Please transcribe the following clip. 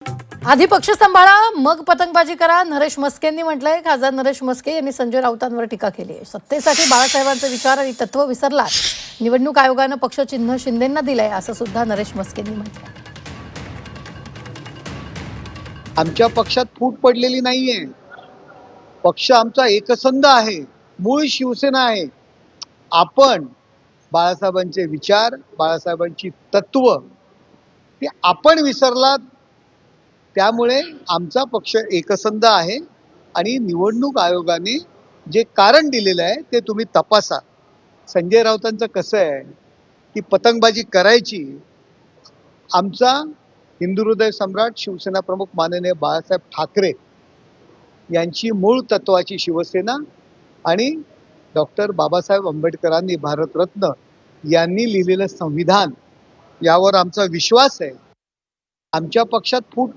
आधी पक्ष सांभाळा मग पतंगबाजी करा, नरेश म्हस्केंनी म्हटलंय. खासदार नरेश म्हस्के यांनी संजय राऊतांवर टीका केली आहे. सत्तेसाठी बाळासाहेबांचे विचार आणि तत्व विसरलात. निवडणूक आयोगानं पक्ष चिन्ह शिंदेंना दिलंय असं सुद्धा नरेश म्हस्केंनी म्हटलंय. आमच्या पक्षात फूट पडलेली नाहीये. पक्ष आमचा एकसंध आहे, मूळ शिवसेना आहे. आपण बाळासाहेबांचे विचार, बाळासाहेबांची तत्व ते आपण विसरलात. त्यामुळे आमचा पक्ष एकसंध आहे आणि निवडणूक आयोगाने जे कारण दिलेलं आहे ते तुम्ही तपासा. संजय राऊतांचं कसं आहे की पतंगबाजी करायची. आमचा हिंदू हृदय सम्राट शिवसेना प्रमुख माननीय बाळासाहेब ठाकरे यांची मूळ तत्वाची शिवसेना आणि डॉक्टर बाबासाहेब आंबेडकरांनी भारतरत्न यांनी लिहिलेलं संविधान यावर आमचा विश्वास आहे. आमच्या पक्षात फूट